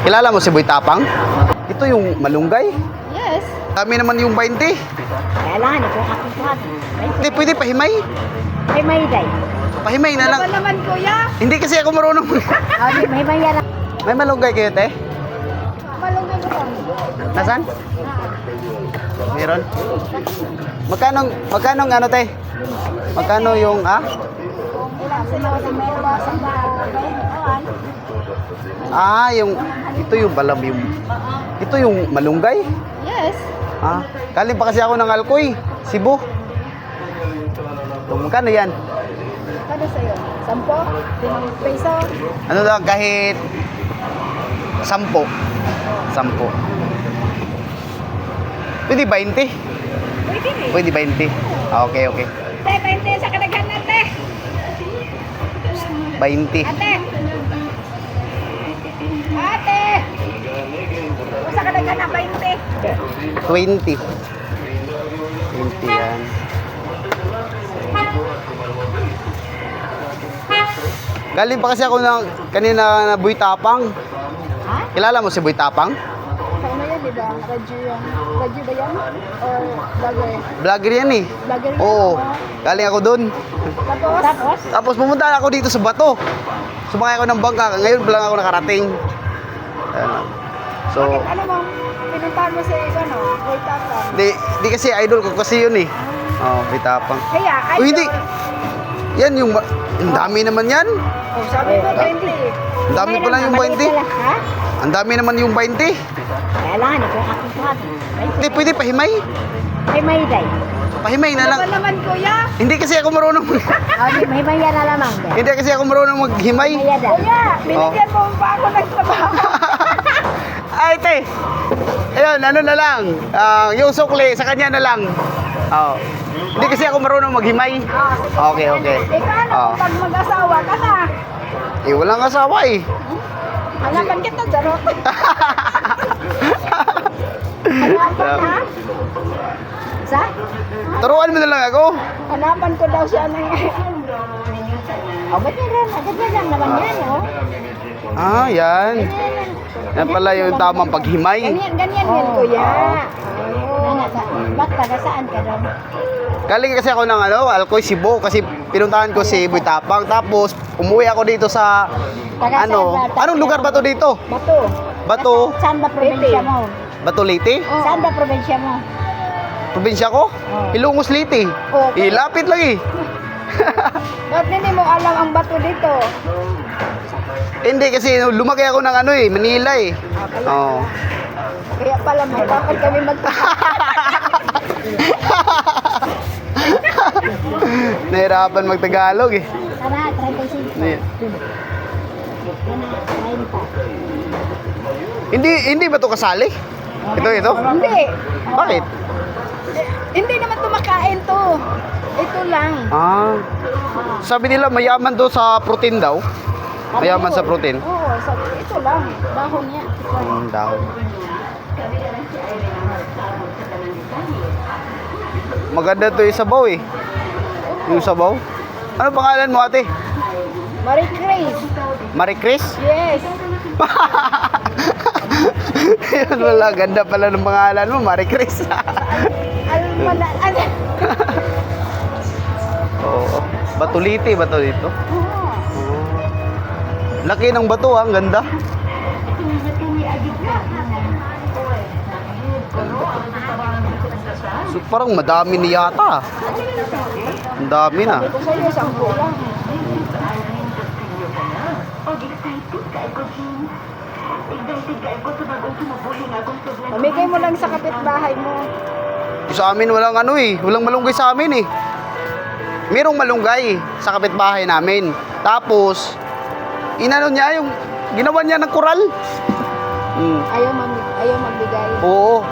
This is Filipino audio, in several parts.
Kilala mo si Boy Tapang? Ito yung malunggay. Yes. Dami naman yung 20. Kailangan ito aking kuhat. Hindi, pwede pahimay. Ay, may day. Pahimay na lang. Ano naman, kuya? Hindi kasi ako marunong. Ay, may yan. May malunggay kayo, te? Malunggay mo lang. Nasaan? Meron? Magkano ang ano, te? Magkano yung, Ilang sila sa meron ba sa ito yung balam yung, ito yung malunggay? Yes. Galing pa kasi ako ng Alcoy, Cebu. So, magkano yan? Ano sa'yo? 10? 5 peso? Ano lang, kahit 10. 10. Pwede 20? Pwede rin. Pwede 20. Okay, okay. Te, 20 sa kadaghan na, te. 20. Ate. Ate. Sa kadaghan na, 20. 20. 20 yan. Galing pa kasi ako kanina na Boy Tapang. Ha? Kilala mo si Boy Tapang? Ano yan, di ba? Radyo yan. Radyo ba yan? Or vlogger? Vlogger yan eh. Vlogger yan? Oo. Galing ako dun. Tapos? Tapos? Tapos pumunta ako dito sa Bato. Sumakay ako ng bangka. Ngayon pa lang ako nakarating. So, Bakit ano mo? Pinuntahan mo sa ano? Boy Tapang. di kasi idol ko kasi yun eh. Oh, Boy Tapang. Kaya, idol. Oh, hindi. Yan yung dami naman yan. Oh, sabi mo, 20. Ang dami pa lang yung 20. Ha? Ang dami naman yung 20. Kailangan ito aking kuhat. Hindi, pwede pahimay. Ay, may day. Pahimay na lang. Ano naman, kuya? Hindi kasi ako marunong. Ay, may yan na lamang. Hindi kasi ako marunong maghimay. Kuya, binigyan mo pa ako ng trabaho. Ay, te. Ayun, ano na lang. Yung sukli, sa kanya na lang. Oh. Hindi kasi ako marunong maghimay. Okay, okay. Ikaw ano, pag mag-asawa ka na. Walang asawa eh. Hanapan kita, Jarot. Hanapan ha? Sa? Turuan mo na lang ako. Hanapan ko daw siya ng... Oh, ba't yan rin? Agad na lang naman yan, oh. Yan. Yan pala yung tamang paghimay. Ganyan yan, kuya. Ba't taga saan ka daw? Galing kasi ako ng Alcoy, Cebu kasi pinuntahan ko si Boy Tapang. Tapos umuwi ako dito sa anong lugar ba to dito? Bato. Bato? Saan ba probinsya mo? Bato Leyte? Saan ba probinsya mo? Probinsya ko? Ilongos Leyte. Okay. Lapit lang eh. Ba't hindi mo alam ang bato dito? Hindi kasi lumaki ako ng Manila eh. Oo. Kaya pala mahirapan kami Nahirapan mag-Tagalog eh. Tara, 35. Hindi ba to kasali? Ito? Hindi. Bakit? Hindi naman tumakain to. Ito lang. Sabi nila mayaman to sa protein daw. Mayaman sa protein. Oo, ito lang. Dahon niya. Dahon. Maganda to yung sabaw eh. Yung sabaw. Ano pangalan mo, ate? Marie Grace. Marie Chris? Yes. Yun wala, ganda pala ng pangalan mo, Marie Chris. Oo. Bato dito. Laki ng bato, ang ganda. So, parang madami ni yata. Ang dami na. Ito sa'yo, 10 lang. Pamigay mo lang sa kapitbahay mo. Sa amin walang walang malunggay sa amin eh. Merong malunggay sa kapitbahay namin. Tapos, ginawa niya ng kural. Ayaw magbigay. Oo.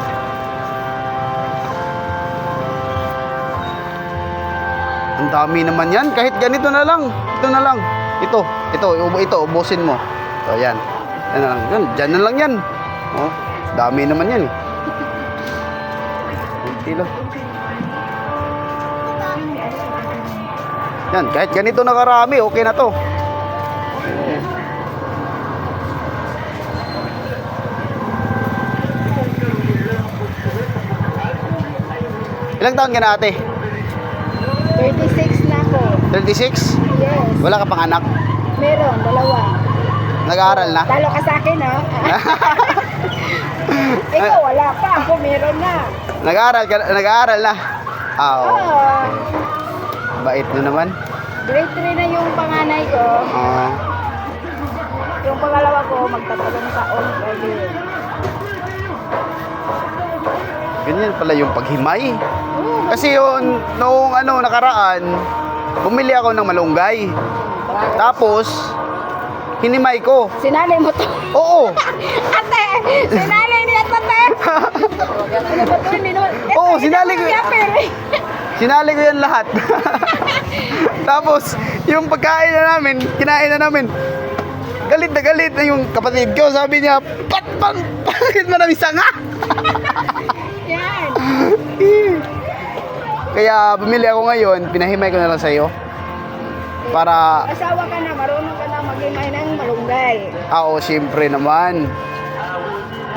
Ang dami naman yan. Kahit ganito na lang. Ito na lang. Ito, ubusin mo. So, yan. Yan na lang. Diyan na lang yan. Oh, dami naman yan eh. Kilo. Yan, kahit ganito na karami, okay na to. Ilang taon ka na ate? 36 na ako. 36? Yes. Wala ka pang anak? Meron, dalawa. Nag-aaral na? Talo ka sa akin, ha? Ikaw, wala pa. Ako, meron na. Nag-aaral na? Ah, oo. Oo. Bait mo naman. Grade 3 na yung panganay ko. Oo. Yung pangalawa ko, magtatalong taon. Pwede. Ganyan pala yung paghimay. Oo. Kasi yun, noong nakaraan, bumili ako ng malunggay. Tapos, hinimay ko. Sinalay mo to. Oo. Ate! Sinalay niya to, ate! Ano ba to? Hindi naman. Oo, sinalay ko. Sinali ko yan lahat. Tapos, yung pagkain na namin, kinain na namin. Galit na yung kapatid ko. Sabi niya, bakit mo namin sanga? Yan. Kaya bumili ako ngayon, pinahimay ko na lang sa'yo. Para, Asawa ka na, marunong ka na mag-imay ng malunggay. siyempre naman.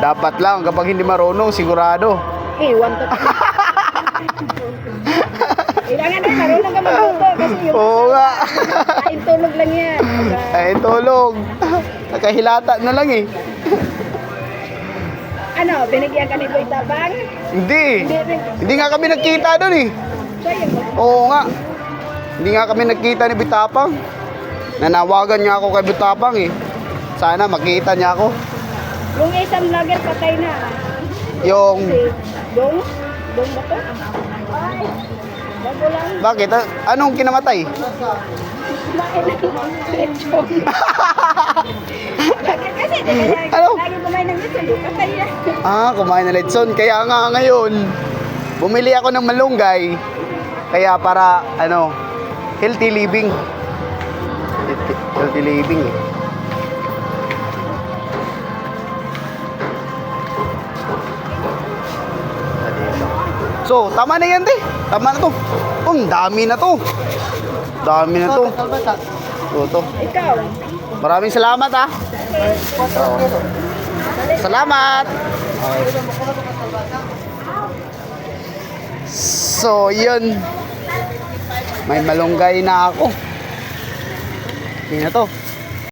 Dapat lang, kapag hindi marunong, sigurado. Iwan to. Kailangan na, marunong ka magluto. Kasi yung Oo nga. kain tulog lang yan. Ay, tulog. Nakahilata na lang eh. Ano, binigyan ka ni Boy Tabang? Hindi. Hindi rin. Hindi nga kami nagkita doon eh. So, yun. Oo nga. Hindi nga kami nagkita ni Bitapang. Nanawagan niya ako kay Bitapang eh. Sana makita niya ako. Yung isang vlogger patay na. Yung, Si Dong? Dong ba to? Ay, bago lang. bakit? Anong kinamatay? Kumain ng lechon. Kasi di kaya Ano? lagi kumain ng lechon. Di patay yan. Kumain na lechon. Kaya nga ngayon, bumili ako ng malunggay. Kaya para, healthy living. Healthy living eh. So, tama na yan, Tama na to. Ang dami na to. Dami na to. To. Ikaw. Maraming salamat, Salamat. So, yun. May malunggay na ako. Hindi na to.